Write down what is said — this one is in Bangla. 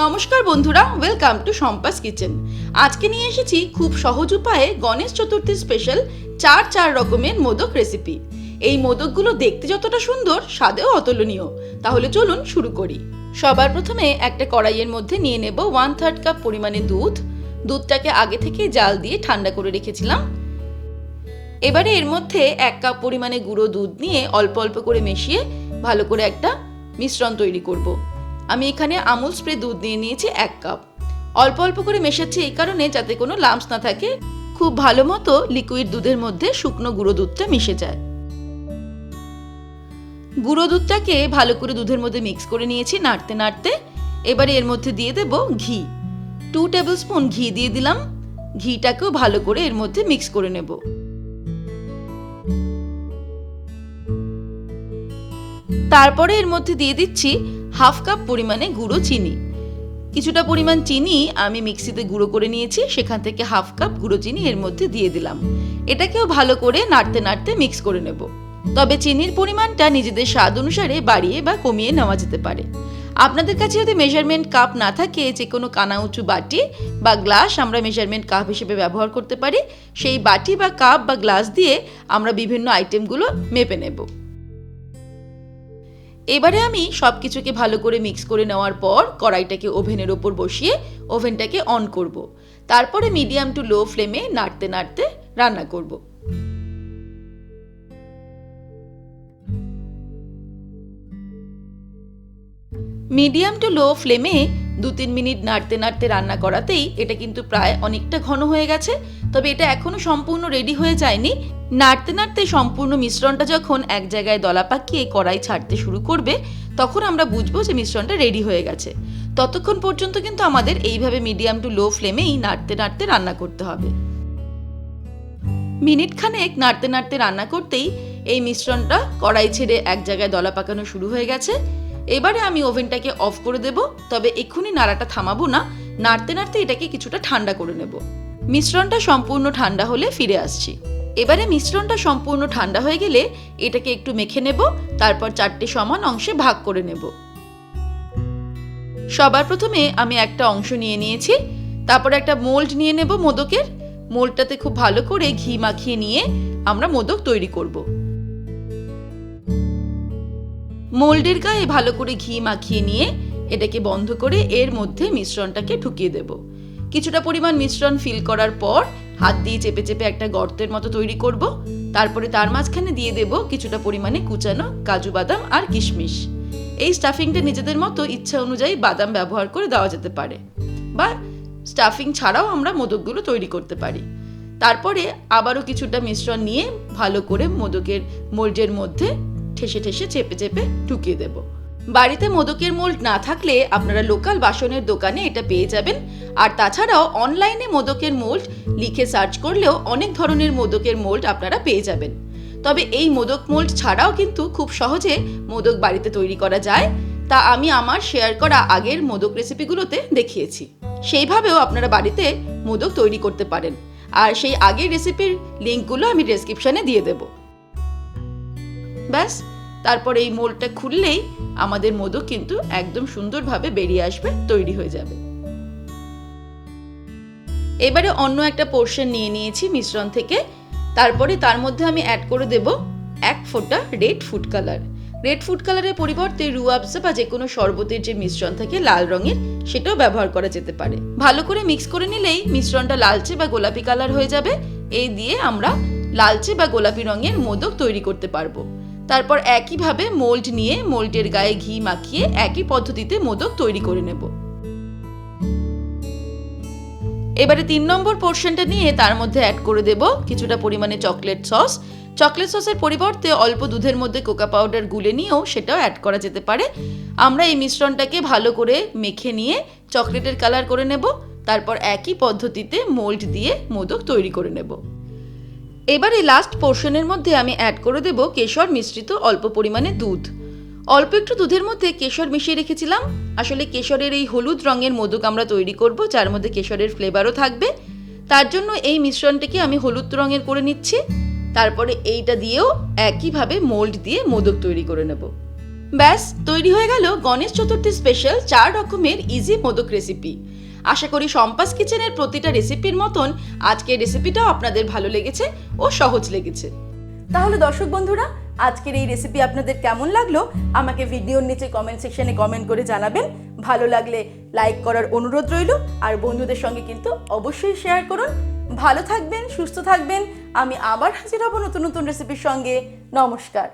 নমস্কার বন্ধুরা, ওয়েলকাম টু সম্পাস কিচেন। আজকে নিয়ে এসেছি খুব সহজ উপায়ে গণেশ চতুর্থী স্পেশাল চার রকমের মোদক রেসিপি। এই মোদকগুলো দেখতে যতটা সুন্দর, স্বাদেও অতুলনীয়। তাহলে চলুন শুরু করি। সবার প্রথমে একটা কড়াইয়ের মধ্যে নিয়ে নেব 1/3 কাপ পরিমাণে দুধ। দুধটাকে আগে থেকে জাল দিয়ে ঠান্ডা করে রেখেছিলাম। এবারে এর মধ্যে 1 কাপ পরিমাণে গুঁড়ো দুধ নিয়ে অল্প অল্প করে মিশিয়ে ভালো করে একটা মিশ্রণ তৈরি করব। আমি এখানে আমুল স্প্রে দুধ নিয়ে নিয়েছি 1 কাপ। অল্প অল্প করে মেশাচ্ছি এই কারণে যাতে কোনো লাম্পস না থাকে, খুব ভালো মতো লিকুইড দুধের মধ্যে শুকনো গুঁড়ো দুধটা মিশে যায়। গুঁড়ো দুধটাকে ভালো করে দুধের মধ্যে মিক্স করে নিয়েছি নাড়তে নাড়তে। এবারে এর মধ্যে দিয়ে দেব ঘি। 2 টেবিল স্পুন ঘি দিয়ে দিলাম। ঘিটাকেও ভালো করে এর মধ্যে মিক্স করে নেব। তারপরে এর মধ্যে দিয়ে দিচ্ছি 1/2 কাপ পরিমাণে গুঁড়ো চিনি। কিছুটা পরিমাণ চিনি আমি মিক্সিতে গুঁড়ো করে নিয়েছি, সেখান থেকে 1/2 কাপ গুঁড়ো চিনি এর মধ্যে দিয়ে দিলাম। এটাকেও ভালো করে নাড়তে নাড়তে মিক্স করে নেব। তবে চিনির পরিমাণটা নিজেদের স্বাদ অনুসারে বাড়িয়ে বা কমিয়ে নেওয়া যেতে পারে। আপনাদের কাছে যদি মেজারমেন্ট কাপ না থাকে, যে কোনো কানা উঁচু বাটি বা গ্লাস আমরা মেজারমেন্ট কাপ হিসেবে ব্যবহার করতে পারি। সেই বাটি বা কাপ বা গ্লাস দিয়ে আমরা বিভিন্ন আইটেমগুলো মেপে নেব। এবারে আমি সব কিছুকে ভালো করে মিক্স করে নেওয়ার পর কড়াইটাকে ওভেনের ওপর বসিয়ে ওভেনটাকে অন করব। তারপরে মিডিয়াম টু লো ফ্লেমে নাড়তে নাড়তে রান্না করব। মিডিয়াম টু লো ফ্লেমে 2-3 মিনিট নাড়তে নাড়তে রান্না করাতেই এটা কিন্তু প্রায় অনেকটা ঘন হয়ে গেছে। তবে এটা এখনো সম্পূর্ণ রেডি হয়ে যায়নি। নাড়তে নাড়তে সম্পূর্ণ মিশ্রণটা যখন এক জায়গায় দলা পাকিয়ে কড়াই ছাড়তে শুরু করবে, তখন আমরা বুঝবো যে মিশ্রণটা রেডি হয়ে গেছে। ততক্ষণ পর্যন্ত কিন্তু আমাদের এইভাবে মিডিয়াম টু লো ফ্লেমেই নাড়তে নাড়তে রান্না করতে হবে। মিনিট খানেক নাড়তে নাড়তে রান্না করতেই এই মিশ্রণটা কড়াই ছেড়ে এক জায়গায় দলা পাকানো শুরু হয়ে গেছে। এবারে আমি ওভেনটাকে অফ করে দেব। তবে এক্ষুনি নাড়াটা থামাবো না, নাড়তে নাড়তে এটাকে কিছুটা ঠান্ডা করে নেব। মিশ্রণটা সম্পূর্ণ ঠান্ডা হলে ফিরে আসছি। এবারে মিশ্রণটা সম্পূর্ণ ঠান্ডা হয়ে গেলে এটাকে একটু মেখে নেব। তারপর 4টে সমান অংশে ভাগ করে নেব। সবার প্রথমে আমি একটা অংশ নিয়ে নিয়েছি। তারপর একটা মোল্ড নিয়ে নেব মোদকের। মোল্ডটাতে খুব ভালো করে ঘি মাখিয়ে নিয়ে আমরা মোদক তৈরি করব। মোল্ডের গায়ে ভালো করে ঘি মাখিয়ে নিয়ে এটাকে বন্ধ করে এর মধ্যে মিশ্রণটাকে ঢুকিয়ে দেব। কিছুটা পরিমাণ মিশ্রণ ফিল করার পর হাত দিয়ে চেপে চেপে একটা গর্তের মতো তৈরি করব। তারপরে তার মাঝখানে দিয়ে দেব কিছুটা পরিমাণে কুচানো কাজু বাদাম আর কিশমিশ। এই স্টাফিংটা নিজেদের মতো ইচ্ছা অনুযায়ী বাদাম ব্যবহার করে দেওয়া যেতে পারে, বা স্টাফিং ছাড়াও আমরা মোদকগুলো তৈরি করতে পারি। তারপরে আবারও কিছুটা মিশ্রণ নিয়ে ভালো করে মোদকের মোল্ডের মধ্যে ঠেসে ঠেসে চেপে চেপে ঢুকিয়ে দেব। বাড়িতে মোদকের মোল্ড না থাকলে আপনারা লোকাল বাসনের দোকানে এটা পেয়ে যাবেন। আর তাছাড়াও অনলাইনে মোদকের মোল্ড লিখে সার্চ করলেও অনেক ধরনের মোদকের মোল্ড আপনারা পেয়ে যাবেন। তবে এই মোদক মোল্ড ছাড়াও কিন্তু খুব সহজে মোদক বাড়িতে তৈরি করা যায়। তা আমি আমার শেয়ার করা আগের মোদক রেসিপিগুলোতে দেখিয়েছি। সেইভাবেও আপনারা বাড়িতে মোদক তৈরি করতে পারেন। আর সেই আগের রেসিপির লিঙ্কগুলো আমি ডেসক্রিপশনে দিয়ে দেব। ব্যাস, তারপর এই মোল্ডটা খুললেই আমাদের মোদক কিন্তু একদম সুন্দরভাবে বেরিয়ে আসবে, তৈরি হয়ে যাবে। এবারে অন্য একটা পোর্শন নিয়ে নিয়েছি মিশ্রণ থেকে। তারপরে তার মধ্যে আমি অ্যাড করে দেব 1 ফোঁটা red food colour. Red food কালারের পরিবর্তে রুয়াবজা বা যে কোনো শরবতের যে মিশ্রণ থাকে লাল রঙের, সেটাও ব্যবহার করা যেতে পারে। ভালো করে মিক্স করে নিলেই মিশ্রণটা লালচে বা গোলাপি কালার হয়ে যাবে। এই দিয়ে আমরা লালচে বা গোলাপি রঙের মোদক তৈরি করতে পারবো। তারপর একইভাবে মোল্ড নিয়ে মোল্ডের গায়ে ঘি মাখিয়ে একই পদ্ধতিতে মোদক তৈরি করে নেব। এবারে 3 নম্বর পোর্শনটা নিয়ে তার মধ্যে অ্যাড করে দেব কিছুটা পরিমাণে চকলেট সস। চকলেট সসের পরিবর্তে অল্প দুধের মধ্যে কোকো পাউডার গুলে নিয়েও সেটাও অ্যাড করা যেতে পারে। আমরা এই মিশ্রণটাকে ভালো করে মেখে নিয়ে চকলেটের কালার করে নেব। তারপর একই পদ্ধতিতে মোল্ড দিয়ে মোদক তৈরি করে নেব। এবারে লাস্ট পোর্শনের মধ্যে আমি অ্যাড করে দেব কেশর মিশ্রিত অল্প পরিমাণে দুধ। অল্প একটু দুধের মধ্যে কেশর মিশিয়ে রেখেছিলাম। আসলে কেশরের এই হলুদ রঙের মোদক আমরা তৈরি করব, যার মধ্যে কেশরের ফ্লেভারও থাকবে। তার জন্য এই মিশ্রণটাকে আমি হলুদ রঙের করে নিচ্ছি। তারপরে এইটা দিয়েও একইভাবে মোল্ড দিয়ে মোদক তৈরি করে নেব। ব্যাস তৈরি হয়ে গেল গণেশ চতুর্থী স্পেশাল 4 রকমের ইজি মোদক রেসিপি। আশা করি সম্পাস কিচেনের প্রতিটা রেসিপির মতন আজকের রেসিপিটাও আপনাদের ভালো লেগেছে ও সহজ লেগেছে। তাহলে দর্শক বন্ধুরা, আজকের এই রেসিপি আপনাদের কেমন লাগলো আমাকে ভিডিওর নিচে কমেন্ট সেকশনে কমেন্ট করে জানাবেন। ভালো লাগলে লাইক করার অনুরোধ রইল, আর বন্ধুদের সঙ্গে কিন্তু অবশ্যই শেয়ার করুন। ভালো থাকবেন, সুস্থ থাকবেন। আমি আবার হাজির হব নতুন নতুন রেসিপির সঙ্গে। নমস্কার।